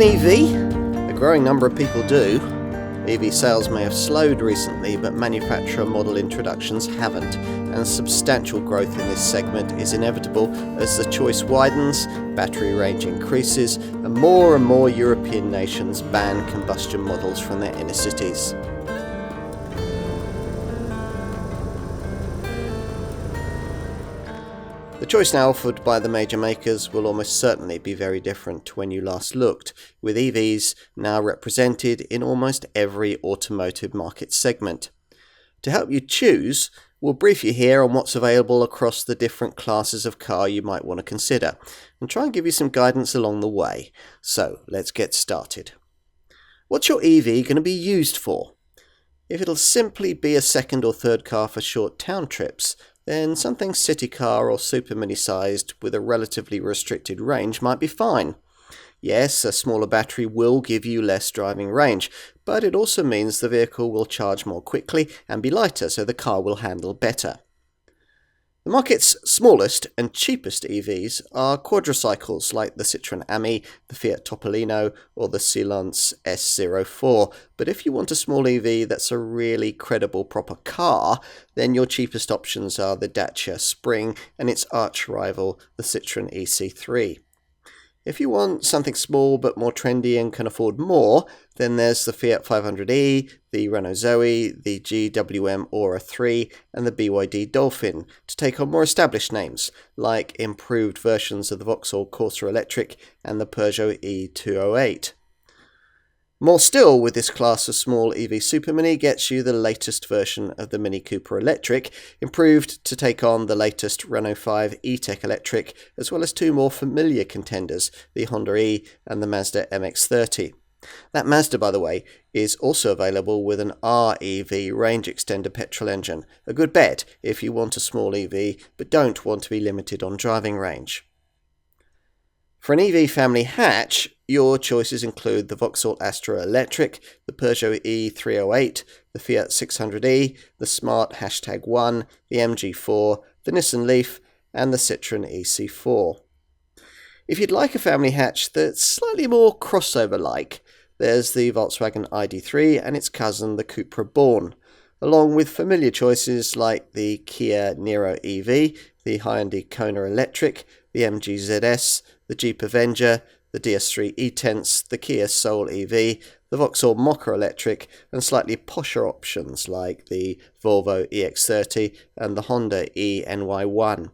an EV? A growing number of people do. EV sales may have slowed recently, but manufacturer model introductions haven't, and substantial growth in this segment is inevitable as the choice widens, battery range increases, and more European nations ban combustion models from their inner cities. The choice now offered by the major makers will almost certainly be very different to when you last looked, with EVs now represented in almost every automotive market segment. To help you choose, we'll brief you here on what's available across the different classes of car you might want to consider, and try and give you some guidance along the way. So let's get started. What's your EV going to be used for? If it'll simply be a second or third car for short town trips, then something city car or super mini sized with a relatively restricted range might be fine. Yes, a smaller battery will give you less driving range, but it also means the vehicle will charge more quickly and be lighter, so the car will handle better. The market's smallest and cheapest EVs are quadricycles like the Citroën Ami, the Fiat Topolino or the Silence S04, but if you want a small EV that's a really credible proper car, then your cheapest options are the Dacia Spring and its arch rival, the Citroën EC3. If you want something small but more trendy and can afford more, then there's the Fiat 500e, the Renault Zoe, the GWM Aura 3 and the BYD Dolphin, to take on more established names, like improved versions of the Vauxhall Corsa Electric and the Peugeot E208. More still, with this class of small EV Super Mini gets you the latest version of the Mini Cooper Electric, improved to take on the latest Renault 5 E-Tech Electric, as well as two more familiar contenders, the Honda E and the Mazda MX-30. That Mazda, by the way, is also available with an REV range extender petrol engine, a good bet if you want a small EV but don't want to be limited on driving range. For an EV family hatch, your choices include the Vauxhall Astra Electric, the Peugeot E308, the Fiat 600e, the Smart #1, the MG4, the Nissan Leaf, and the Citroën EC4. If you'd like a family hatch that's slightly more crossover-like, there's the Volkswagen ID.3 and its cousin, the Cupra Born, along with familiar choices like the Kia Niro EV, the Hyundai Kona Electric, the MG ZS, the Jeep Avenger, the DS3 E-Tense, the Kia Soul EV, the Vauxhall Mokka Electric, and slightly posher options like the Volvo EX30 and the Honda eNY1.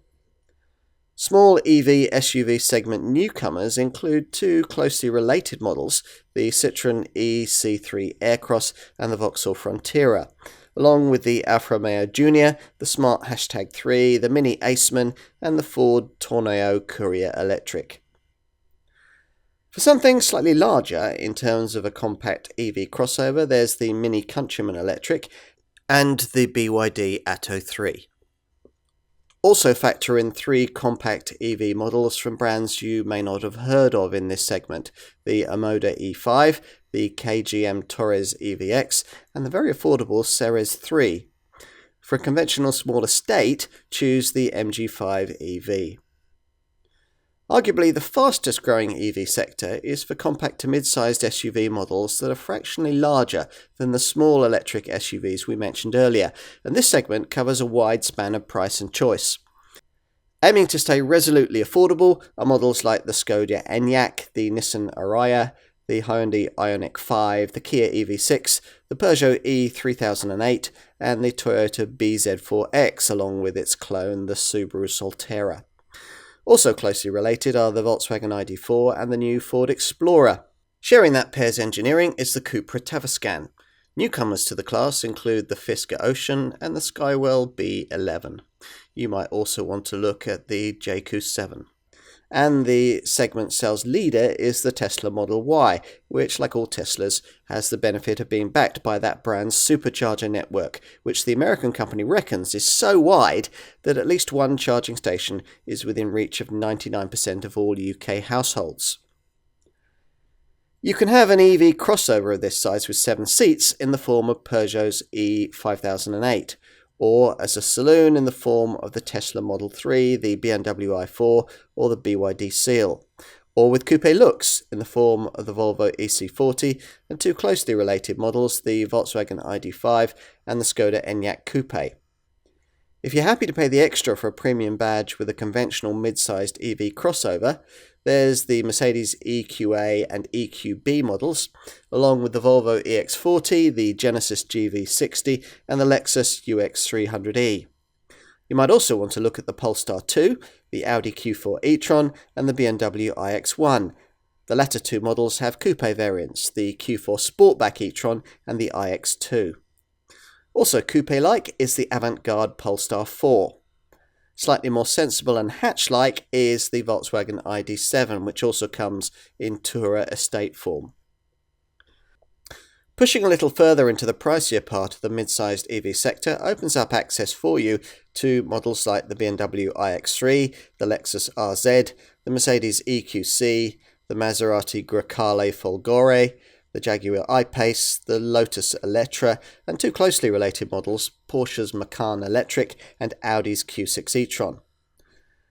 Small EV SUV segment newcomers include two closely related models, the Citroën EC3 Aircross and the Vauxhall Frontera, along with the Alfa Romeo Junior, the Smart #3, the Mini Aceman, and the Ford Tourneo Courier Electric. For something slightly larger in terms of a compact EV crossover, there's the Mini Countryman Electric and the BYD Atto 3. Also factor in three compact EV models from brands you may not have heard of in this segment, the Omoda E5, the KGM Torres EVX, and the very affordable Ceres 3. For a conventional small estate, choose the MG5 EV. Arguably the fastest growing EV sector is for compact to mid-sized SUV models that are fractionally larger than the small electric SUVs we mentioned earlier, and this segment covers a wide span of price and choice. Aiming to stay resolutely affordable are models like the Skoda Enyaq, the Nissan Ariya, the Hyundai Ioniq 5, the Kia EV6, the Peugeot E3008, and the Toyota BZ4X, along with its clone, the Subaru Solterra. Also closely related are the Volkswagen ID.4 and the new Ford Explorer. Sharing that pair's engineering is the Cupra Tavascan. Newcomers to the class include the Fisker Ocean and the Skywell B11. You might also want to look at the JQ 7. And the segment sales leader is the Tesla Model Y, which, like all Teslas, has the benefit of being backed by that brand's supercharger network, which the American company reckons is so wide that at least one charging station is within reach of 99% of all UK households. You can have an EV crossover of this size with 7 seats in the form of Peugeot's E5008, or as a saloon in the form of the Tesla Model 3, the BMW i4, or the BYD Seal. or with coupe looks in the form of the Volvo EC40 and two closely related models, the Volkswagen ID.5 and the Skoda Enyaq Coupe. If you're happy to pay the extra for a premium badge with a conventional mid-sized EV crossover, there's the Mercedes EQA and EQB models, along with the Volvo EX40, the Genesis GV60 and the Lexus UX300e. You might also want to look at the Polestar 2, the Audi Q4 e-tron and the BMW iX1. The latter two models have coupe variants, the Q4 Sportback e-tron and the iX2. Also coupe-like is the avant-garde Polestar 4. Slightly more sensible and hatch-like is the Volkswagen ID.7, which also comes in Tourer estate form. Pushing a little further into the pricier part of the mid-sized EV sector opens up access for you to models like the BMW iX3, the Lexus RZ, the Mercedes EQC, the Maserati Grecale Folgore, the Jaguar I-Pace, the Lotus Elettra, and two closely related models, Porsche's Macan Electric and Audi's Q6 e-tron.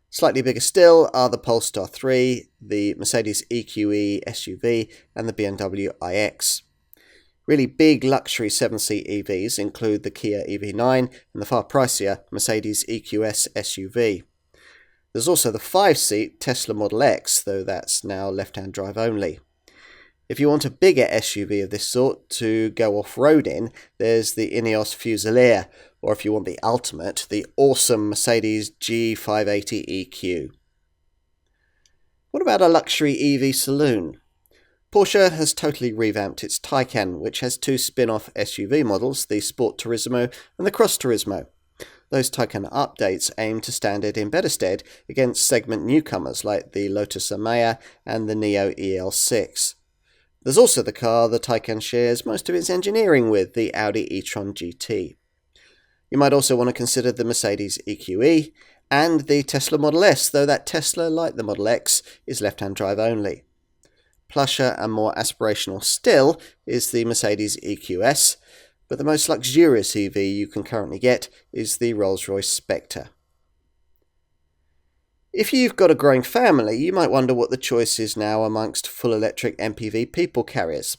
Slightly bigger still are the Polestar 3, the Mercedes EQE SUV, and the BMW iX. Really big luxury 7-seat EVs include the Kia EV9 and the far pricier Mercedes EQS SUV. There's also the 5-seat Tesla Model X, though that's now left-hand drive only. If you want a bigger SUV of this sort to go off-road in, there's the Ineos Fusilier, or if you want the ultimate, the awesome Mercedes G580 EQ. What about a luxury EV saloon? Porsche has totally revamped its Taycan, which has two spin-off SUV models, the Sport Turismo and the Cross Turismo. Those Taycan updates aim to stand it in better stead against segment newcomers like the Lotus Emea and the Neo EL6. There's also the car the Taycan shares most of its engineering with, the Audi e-tron GT. You might also want to consider the Mercedes EQE and the Tesla Model S, though that Tesla, like the Model X, is left-hand drive only. Plusher and more aspirational still is the Mercedes EQS, but the most luxurious EV you can currently get is the Rolls-Royce Spectre. If you've got a growing family, you might wonder what the choice is now amongst full electric MPV people carriers.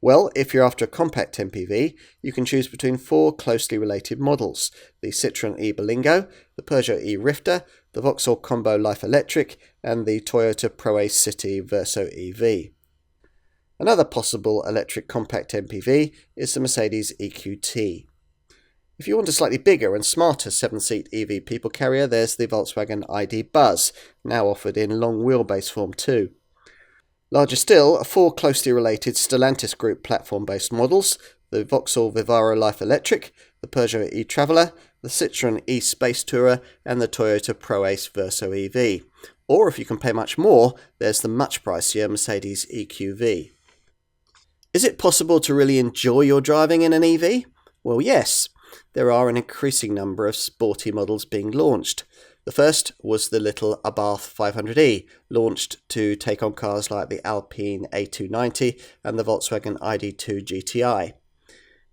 Well, if you're after a compact MPV, you can choose between four closely related models: the Citroën e-Berlingo, the Peugeot e-Rifter, the Vauxhall Combo Life Electric, and the Toyota ProAce City Verso EV. Another possible electric compact MPV is the Mercedes EQT. If you want a slightly bigger and smarter 7-seat EV people carrier, there's the Volkswagen ID Buzz, now offered in long wheelbase form too. Larger still are four closely related Stellantis Group platform-based models: the Vauxhall Vivaro Life Electric, the Peugeot e-Traveller, the Citroën e-Space Tourer, and the Toyota ProAce Verso EV. Or if you can pay much more, there's the much pricier Mercedes EQV. Is it possible to really enjoy your driving in an EV? Well, yes. There are an increasing number of sporty models being launched. The first was the little Abarth 500e, launched to take on cars like the Alpine A290 and the Volkswagen ID.2 GTI.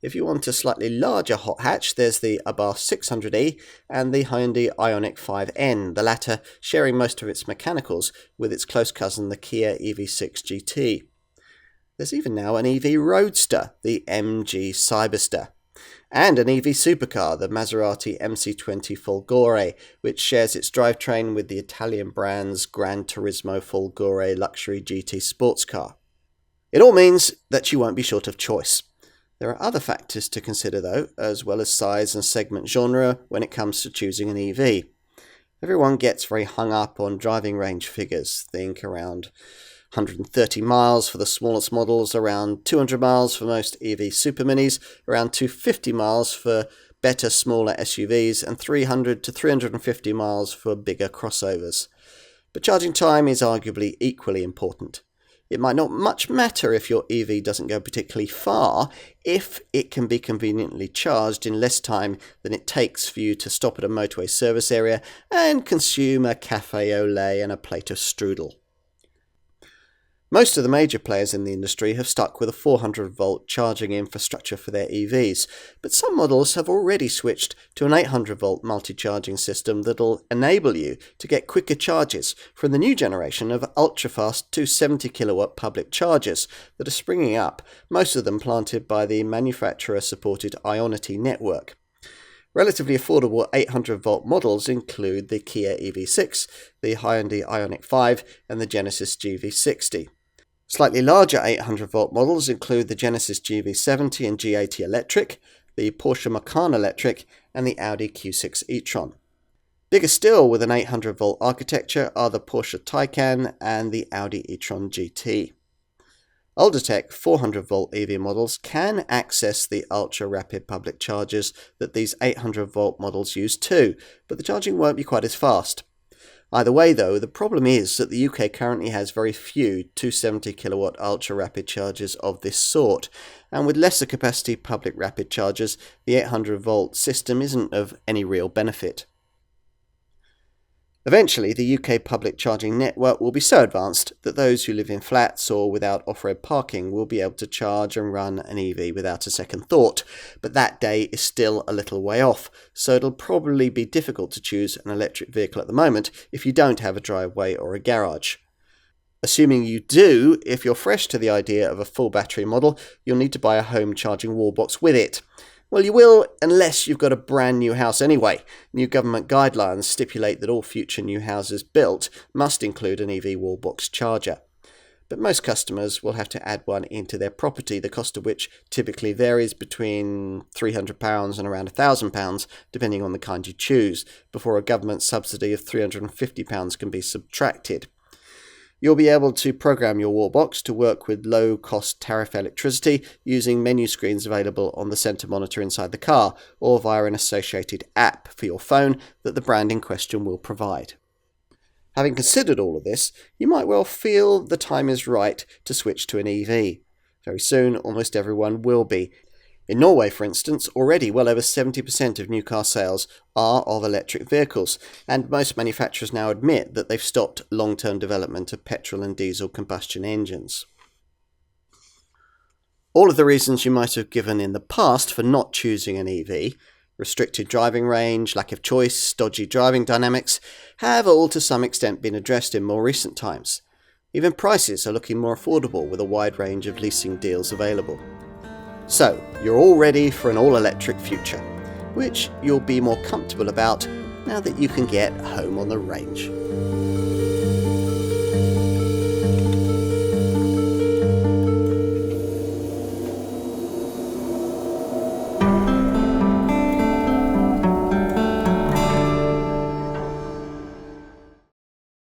If you want a slightly larger hot hatch, there's the Abarth 600e and the Hyundai Ioniq 5N, the latter sharing most of its mechanicals with its close cousin the Kia EV6 GT. There's even now an EV roadster, the MG Cyberster, and an EV supercar, the Maserati MC20 Folgore, which shares its drivetrain with the Italian brand's Gran Turismo Folgore luxury GT sports car. It all means that you won't be short of choice. There are other factors to consider though, as well as size and segment genre when it comes to choosing an EV. Everyone gets very hung up on driving range figures, think around 130 miles for the smallest models, around 200 miles for most EV super minis, around 250 miles for better smaller SUVs, and 300 to 350 miles for bigger crossovers. But charging time is arguably equally important. It might not much matter if your EV doesn't go particularly far, if it can be conveniently charged in less time than it takes for you to stop at a motorway service area and consume a café au lait and a plate of strudel. Most of the major players in the industry have stuck with a 400-volt charging infrastructure for their EVs, but some models have already switched to an 800-volt multi-charging system that'll enable you to get quicker charges from the new generation of ultra-fast 270-kilowatt public chargers that are springing up, most of them planted by the manufacturer-supported Ionity network. Relatively affordable 800-volt models include the Kia EV6, the Hyundai Ioniq 5 and the Genesis GV60. Slightly larger 800-volt models include the Genesis GV70 and G80 electric, the Porsche Macan electric, and the Audi Q6 e-tron. Bigger still with an 800-volt architecture are the Porsche Taycan and the Audi e-tron GT. Older tech 400-volt EV models can access the ultra-rapid public chargers that these 800-volt models use too, but the charging won't be quite as fast. Either way though, the problem is that the UK currently has very few 270-kilowatt ultra-rapid chargers of this sort, and with lesser capacity public rapid chargers, the 800-volt system isn't of any real benefit. Eventually, the UK public charging network will be so advanced that those who live in flats or without off-road parking will be able to charge and run an EV without a second thought, but that day is still a little way off, so it'll probably be difficult to choose an electric vehicle at the moment if you don't have a driveway or a garage. Assuming you do, if you're fresh to the idea of a full battery model, you'll need to buy a home charging wall box with it. Well, you will unless you've got a brand new house anyway. New government guidelines stipulate that all future new houses built must include an EV wall box charger. But most customers will have to add one into their property, the cost of which typically varies between £300 and around £1,000, depending on the kind you choose, before a government subsidy of £350 can be subtracted. You'll be able to program your wall box to work with low-cost tariff electricity using menu screens available on the centre monitor inside the car or via an associated app for your phone that the brand in question will provide. Having considered all of this, you might well feel the time is right to switch to an EV. Very soon, almost everyone will be. In Norway, for instance, already well over 70% of new car sales are of electric vehicles, and most manufacturers now admit that they've stopped long-term development of petrol and diesel combustion engines. All of the reasons you might have given in the past for not choosing an EV, restricted driving range, lack of choice, dodgy driving dynamics, have all to some extent been addressed in more recent times. Even prices are looking more affordable with a wide range of leasing deals available. So, you're all ready for an all-electric future, which you'll be more comfortable about now that you can get home on the range.